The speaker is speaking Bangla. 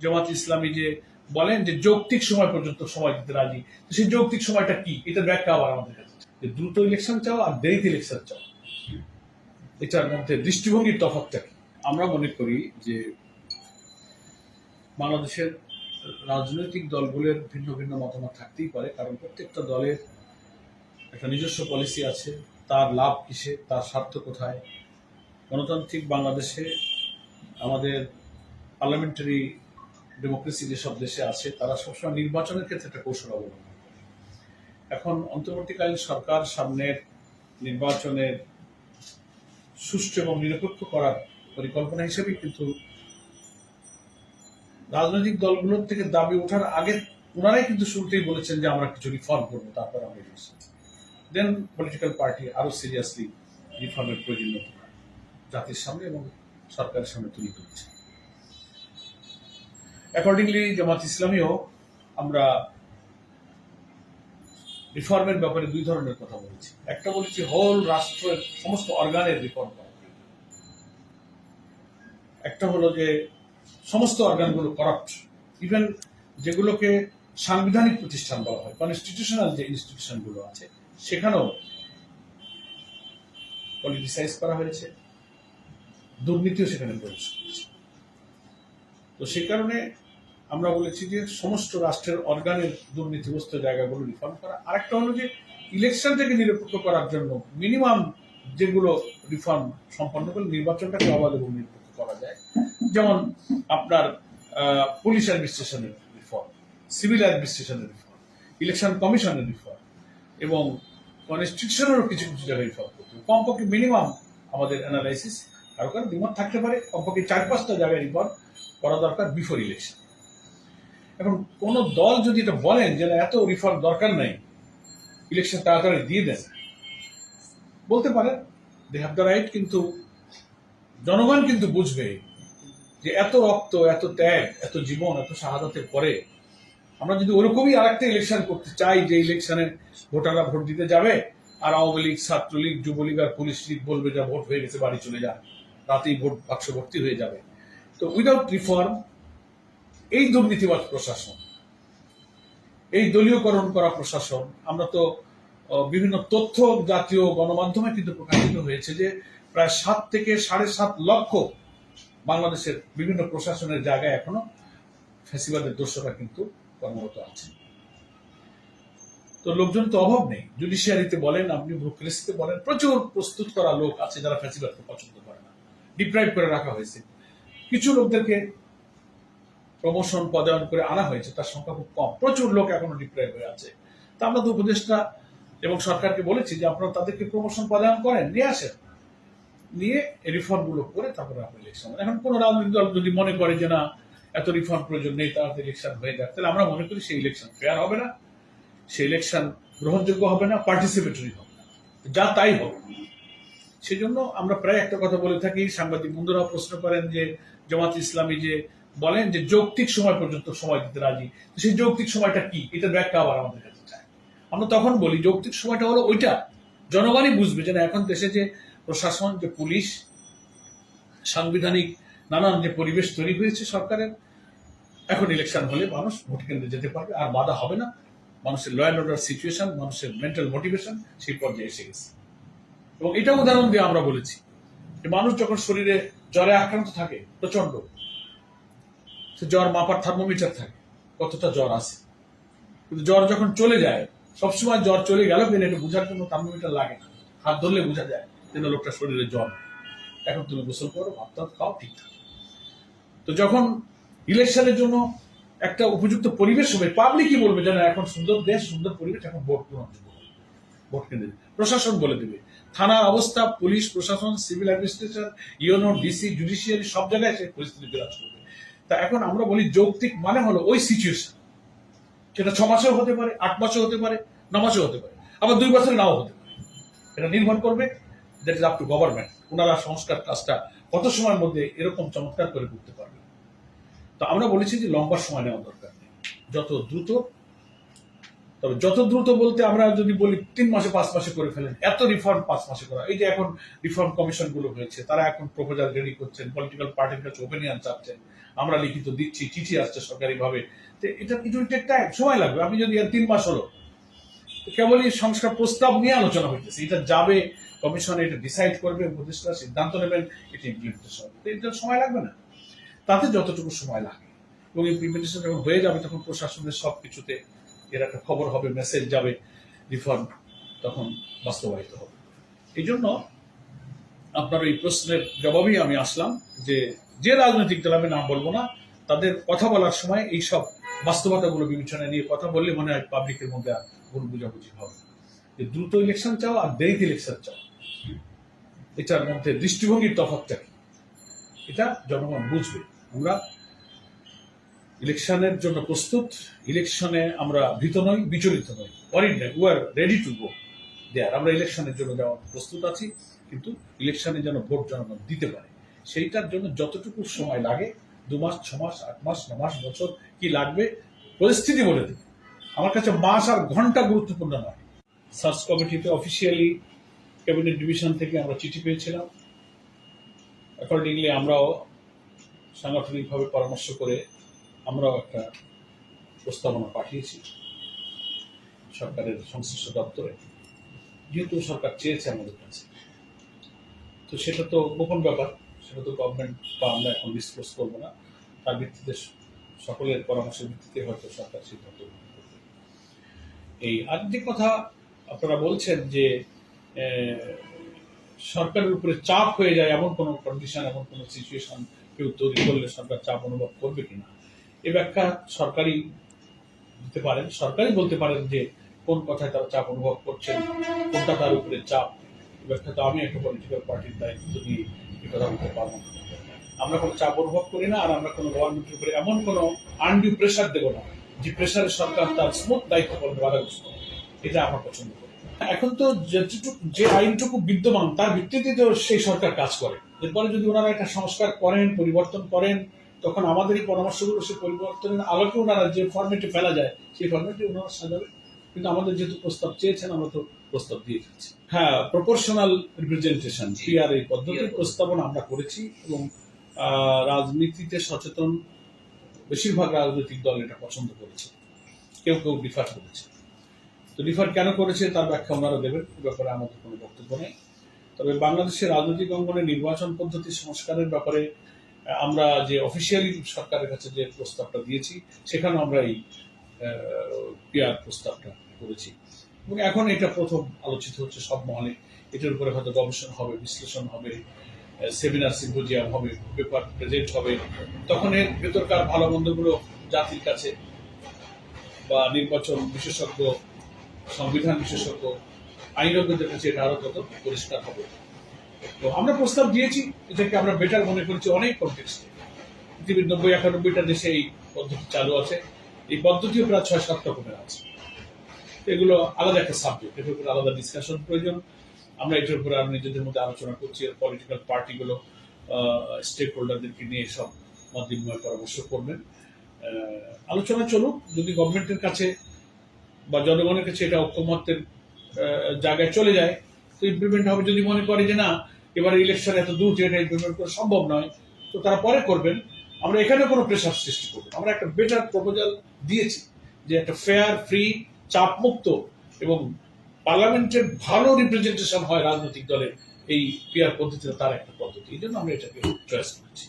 জামাত ইসলামী যে বলেন যে যৌক্তিক সময় পর্যন্ত সময় দিতে রাজি, সেই যৌক্তিক সময়টা কি, এটার ব্যাখ্যা আবার আমাদের কাছে যে দ্রুত ইলেকশন চাও আর দেরিতে ইলেকশন চাও, এটার মধ্যে দৃষ্টিভঙ্গির তফাৎটা কি? আমরা মনে করি যে বাংলাদেশের রাজনৈতিক দলগুলোর ভিন্ন ভিন্ন মতামত থাকতেই পারে, কারণ প্রত্যেকটা দলের একটা নিজস্ব পলিসি আছে, তার লাভ কিসে, তার স্বার্থ কোথায়। গণতান্ত্রিক বাংলাদেশে আমাদের পার্লামেন্টারি ডেমোক্রেসি যেসব দেশে আছে তারা সবসময় নির্বাচনের ক্ষেত্রে একটা কৌশল অবলম্বন করে। এখন অন্তর্বর্তীকালীন সরকার সামনের নির্বাচনের সুষ্ঠু এবং নিরপেক্ষ করার পরিকল্পনা হিসেবে কিন্তু রাজনৈতিক দলগুলোর থেকে দাবি ওঠার আগে ওনারাই কিন্তু শুরুতেই বলেছেন যে আমরা কিছু রিফর্ম করবো, তারপর আমরা ইলেকশন। দেন পলিটিক্যাল পার্টি আরো সিরিয়াসলি রিফর্মের প্রয়োজনীয়তা জাতির সামনে এবং সরকারের সামনে তুলে ধরেছে। অ্যাকর্ডিংলি জামাত ইসলামীও আমরা রিফর্মের ব্যাপারে দুই ধরনের কথা বলেছি। একটা বলেছি হোল রাষ্ট্রের সমস্ত অর্গানের রিফর্ম করা, একটা হলো যে সমস্ত অর্গানগুলো করাপ্ট, ইভেন যেগুলোকে সাংবিধানিক প্রতিষ্ঠান বলা হয়, কনস্টিটিউশনাল যে ইনস্টিটিউশনগুলো আছে সেখানেও পলিটিসাইজ করা হয়েছে, দুর্নীতিও সেখানে প্রবেশ করেছে। তো সেই কারণে আমরা বলেছি যে সমস্ত রাষ্ট্রের অর্গানের দুর্নীতিগ্রস্ত জায়গাগুলো রিফর্ম করা। আরেকটা হলো যে ইলেকশনটাকে নিরপেক্ষ করার জন্য মিনিমাম যেগুলো রিফর্ম সম্পন্ন করে নির্বাচনটাকে অবাধ এবং নিরপেক্ষ করা যায়, যেমন আপনার পুলিশ অ্যাডমিনিস্ট্রেশনের রিফর্ম, সিভিল অ্যাডমিনিস্ট্রেশনের রিফর্ম, ইলেকশন কমিশনের রিফর্ম এবং কনস্টিটিউশনেরও কিছু কিছু জায়গায় রিফর্ম করতে হবে। কমপক্ষে মিনিমাম আমাদের অ্যানালাইসিস কারো কারো দ্বিমত থাকতে পারে, কমপক্ষে 4-5টা জায়গায় রিফর্ম করা দরকার বিফোর ইলেকশন। এখন কোন দল যদি এটা বলেন যে এত রিফর্ম দরকার নাই, ইলেকশন তাড়াতাড়ি দিয়ে দেন, বলতে পারেন, দে হ্যাভ দ্য রাইট। কিন্তু জনগণ কিন্তু বুঝবে যে এত রক্ত, এত ত্যাগ, এত জীবন, এত শাহাদাতের পরে আমরা যদি ওরকমই আরেকটা ইলেকশন করতে চাই যে ইলেকশনে ভোটাররা ভোট দিতে যাবে আর আওয়ামী লীগ, ছাত্রলীগ, যুবলীগ আর পুলিশ লীগ বলবে যা ভোট হয়ে গেছে বাড়ি চলে যান, রাতেই ভোট বাক্স ভর্তি হয়ে যাবে। তো উইদাউট রিফর্ম এই দুর্নীতিবাজ প্রশাসন, এই দলীয়করণ করা প্রশাসন, আমরা তো বিভিন্ন তথ্য জাতীয় গণমাধ্যমে কিন্তু প্রকাশিত হয়েছে যে প্রায় 7 থেকে 7.5 লক্ষ বাংলাদেশের বিভিন্ন প্রশাসনের জায়গায় এখনো ফ্যাসিবাদের দোষরা কিন্তু কর্মরত আছে। তো লোকজন তো অভাব নেই, জুডিশিয়ারিতে বলেন, আপনি ব্যুরোক্রেসিতে বলেন, প্রচুর প্রস্তুত করা লোক আছে যারা ফ্যাসিবাদকে পছন্দ করে না, ডিপ্রাইভ করে রাখা হয়েছে। কিছু লোকদেরকে প্রমোশন পদায়ন করে আনা হয়েছে, তার সংখ্যা খুব কম, প্রচুর লোক এখনো ডিপ্রাইভ হয়ে আছে। তা আমরা তো উপদেষ্টা এবং সরকারকে বলেছি যে আপনারা তাদেরকে প্রমোশন পদায়ন করেন, নিয়ে আসেন, নিয়ে রিফর্ম গুলো করে তারপরে আপনি ইলেকশন। এখন কোন রাজনৈতিক দল যদি মনে করে যে না এত রিফর্ম প্রয়োজন নেই, তাড়াতাড়ি ইলেকশন হয়ে যাক, তাহলে আমরা মনে করি সেই ইলেকশন ফেয়ার হবে না, সেই ইলেকশন গ্রহণযোগ্য হবে না, পার্টিসিপেটরি হবে না, যা তাই হবে। সেই জন্য আমরা প্রায় একটা কথা বলে থাকি, সাংবাদিক বন্ধুরাও প্রশ্ন করেন যে জামাত ইসলামী যে বলেন যে যৌক্তিক সময় পর্যন্ত সময় দিতে রাজি, সেই যৌক্তিক সময়টা কি, এটার ব্যাখ্যা আবার আমাদের কাছে চায়। আমরা তখন বলি যৌক্তিক সময়টা হলো ওইটা, জনগণই বুঝবে যে না এখন দেশে যে প্রশাসন, যে পুলিশ, সাংবিধানিক নানান যে পরিবেশ তৈরি হয়েছে সরকারের, এখন ইলেকশন হলে মানুষ ভোট কেন্দ্রে যেতে পারবে আর বাধা হবে না। মানুষের ল অ্যান্ড অর্ডার সিচুয়েশন, মানুষের মেন্টাল মোটিভেশন সেই পর্যায়ে এসে গেছে। এবং এটা উদাহরণ দিয়ে আমরা বলেছি যে মানুষ যখন শরীরে জ্বরে আক্রান্ত থাকে প্রচন্ড, সে জ্বর মাপার থার্মোমিটার থাকে কতটা জ্বর আছে, কিন্তু জ্বর যখন চলে যায়, সবসময় জ্বর চলে গেল কিনা এটা বোঝার জন্য থার্মোমিটার লাগে না, হাত ধরলে বোঝা যায় যেন লোকটা শরীরে জ্বর। এখন তুমি গোসল করো, ভাত টাত খাও, ঠিক থাকে। তো যখন ইলেকশনের জন্য একটা উপযুক্ত পরিবেশ হবে, পাবলিকই বলবে যে না এখন সুন্দর দেশ, সুন্দর পরিবেশ, এখন ভোট গ্রহণযোগ্য হবে, ভোট কেন্দ্রে প্রশাসন বলে দেবে, থানার অবস্থা, পুলিশ প্রশাসন, civil administration, UNO, DC, judiciary সব জায়গায় সেই পরিস্থিতি বিরাজ করবে। তা এখন আমরা বলি যৌক্তিক মানে হলো ওই সিচুয়েশন, সেটা 6 মাসেও হতে পারে, 8 মাসেও হতে পারে, 9 মাসেও হতে পারে, আবার 2 বছরে নাও হতে পারে। এটা নির্ভর করবে, that is up to government, ওনারা সংস্কার কাজটা কত সময়ের মধ্যে এরকম চমৎকার করে করতে পারবে। তো আমরা বলেছি যে লম্বা সময় নেওয়া দরকার নেই, যত দ্রুত তবে যত দ্রুত বলতে আমরা যদি বলি 3 মাসে 5 মাসে করে ফেলেন, এত রিফর্ম 5 মাসে করা। এই যে এখন রিফর্ম কমিশন গুলো হয়েছে, তারা এখন প্রপোজাল রেডি করছেন, পলিটিক্যাল পার্টির কাছে ওপিনিয়ন চাচ্ছেন, আমরা লিখিত দিচ্ছি, চিঠি আসছে সরকারি ভাবে। এটা সময় লাগবে। আমি যদি 3 মাস হলো, কেবলই সংস্কার প্রস্তাব নিয়ে আলোচনা হইতেছে, এটা যাবে কমিশনে, এটা ডিসাইড করবে, উপদেষ্টা সিদ্ধান্ত নেবেন, এটা ইমপ্লিমেন্টেশন হবে। এটা সময় লাগবে না, তাতে যতটুকু সময় লাগে। এবং ইমপ্লিমেন্টেশন যখন হয়ে যাবে, তখন প্রশাসনের সবকিছুতে এর একটা খবর হবে, মেসেজ যাবে, রিফর্ম তখন বাস্তবায়িত হবে। এই জন্য আপনার এই প্রশ্নের জবাবেই আমি আসলাম যে রাজনৈতিক দল, আমি নাম বলবো না, তাদের কথা বলার সময় এই সব বাস্তবতাগুলো বিবেচনায় নিয়ে কথা বললে মনে হয় পাবলিকের মধ্যে ভুল বুঝাবুঝি হবে। যে দ্রুত ইলেকশন চাও আর দেরিতে ইলেকশন চাও, এটার মধ্যে দৃষ্টিভঙ্গির তফাৎটা কি, এটা জনগণ বুঝবে। আমরা ইলেকশনের জন্য প্রস্তুত, ইলেকশনে আমরা ভীত নই, বিচলিত নই, we are ready to go there. আমরা ইলেকশনের জন্য যাওয়ার প্রস্তুত আছি, কিন্তু ইলেকশনে যেন ভোট জনগণ দিতে পারে, সেইটার জন্য যতটুকু সময় লাগে, 2 মাস, 6 মাস, 8 মাস, 9 মাস, বছর কি লাগবে পরিস্থিতি বলে দেবে। আমার কাছে মাস আর ঘন্টা গুরুত্বপূর্ণ নয়। সার্চ কমিটিতে অফিসিয়ালি ক্যাবিনেট ডিভিশন থেকে আমরা চিঠি পেয়েছিলাম। অ্যাকর্ডিংলি আমরাও সাংগঠনিকভাবে পরামর্শ করে আমরাও একটা প্রস্তাবনা পাঠিয়েছি সরকারের সংশ্লিষ্ট দপ্তরে, যেহেতু সরকার চেয়েছে আমাদের কাছে। তো সেটা তো গোপন ব্যাপার, সেটা তো গভর্নমেন্ট বা আমরা এখন ডিসক্লোজ করবো না। তার ভিত্তিতে সকলের পরামর্শের ভিত্তিতে হয়তো সরকার সিদ্ধান্ত করবে। এই আর যে কথা আপনারা বলছেন যে সরকারের উপরে চাপ হয়ে যায়, এমন কোনো কন্ডিশন, এমন কোনো সিচুয়েশন কেউ তৈরি করলে সরকার চাপ অনুভব করবে কিনা, এ ব্যাখ্যা সরকারই দিতে পারেন। সরকারই বলতে পারেন যে কোন কথায় তারা চাপ অনুভব করছেন, কোনটা তার উপরে চাপ। এ ব্যাখ্যা তো আমি একটা পলিটিক্যাল পার্টির দায়িত্ব দিয়ে এ কথা বলতে পারবো না। আমরা কোনো চাপ অনুভব করি না, আর আমরা কোনো গভর্নমেন্টের উপরে এমন কোনো আনডিউ প্রেশার দেবো না যে প্রেশারে সরকার তার স্মুথ দায়িত্ব পালনে বাধাগ্রস্ত। এটা আমার পছন্দ করি। এখন তো যে আইনটুকু বিদ্যমান তার ভিত্তিতে তো সেই সরকার কাজ করে। এরপরে যদি ওনারা একটা সংস্কার করেন, পরিবর্তন করেন, তখন আমাদের এই পরামর্শগুলো সেই পরিবর্তনের আলোকে ওনারা যে ফরম্যাটে ফেলা যায় সেই ফরম্যাটে ওনারা সাজাবে। কিন্তু আমাদের যেহেতু প্রস্তাব চেয়েছেন, আমরা তো প্রস্তাব দিয়ে ফেলছি। হ্যাঁ, প্রপোর্শনাল রিপ্রেজেন্টেশন, পিআর এই পদ্ধতির প্রস্তাবনা আমরা করেছি, এবং রাজনীতিতে সচেতন বেশিরভাগ রাজনৈতিক দল এটা পছন্দ করেছে, কেউ কেউ ডিফার করেছে। তো ডিফার কেন করেছে তার ব্যাখ্যা ওনারা দেবেন, এ ব্যাপারে আমাদের কোনো বক্তব্য নেই। তবে বাংলাদেশের রাজনৈতিক অঙ্গনে নির্বাচন পদ্ধতি সংস্কারের ব্যাপারে আমরা যে অফিসিয়ালি সরকারের কাছে যে প্রস্তাবটা দিয়েছি, সেখানে আমরা এই পিআর প্রস্তাবটা করেছি, এবং এখন এটা প্রথম আলোচিত হচ্ছে সব মহলে। এটার উপরে হয়তো গবেষণা হবে, বিশ্লেষণ হবে, সেমিনার সিম্পোজিয়াম হবে, পেপার প্রেজেন্ট হবে। তখন এর ভেতরকার ভালো মন্দগুলো জাতির কাছে বা নির্বাচন বিশেষজ্ঞ, সংবিধান বিশেষজ্ঞ, আইনজ্ঞদের কাছে এটা আরো তত পরিষ্কার হবে। তো আমরা প্রস্তাব দিয়েছি, এটাকে আমরা বেটার মনে করেছি অনেক কনটেক্সটে। পৃথিবীর 90-91টা দেশে এই পদ্ধতি চালু আছে, এই পদ্ধতিও প্রায় 6-7 রকমের আছে। এগুলো আলাদা একটা সাবজেক্ট, এটার উপরে আলাদা ডিসকাশন প্রয়োজন। আমরা এটার উপরে আরো নিজেদের মধ্যে আলোচনা করছি, পলিটিক্যাল পার্টিগুলো স্টেক হোল্ডারদেরকে নিয়ে সব মত বিনিময় পরামর্শ করবেন। আলোচনা চলুক, যদি গভর্নমেন্টের কাছে বা জনগণের কাছে এটা ঐক্যমত্যের জায়গায় চলে যায় তো ইমপ্লিমেন্ট হবে। যদি মনে করে যে না, এবার ইলেকশন এত দূর, এটা ইমপ্লিমেন্ট করা সম্ভব নয়, তো তারা পরে করবেন। আমরা এখানে কোনো প্রেশার সৃষ্টি করব। আমরা একটা বেটার প্রপোজাল দিয়েছি যে একটা ফেয়ার, ফ্রি, চাপমুক্ত এবং পার্লামেন্টের ভালো রিপ্রেজেন্টেশন হয় রাজনৈতিক দলের এই পিআর পদ্ধতিতে, তার একটা পদ্ধতি। এই জন্য আমরা এটাকে চয়েস করেছি।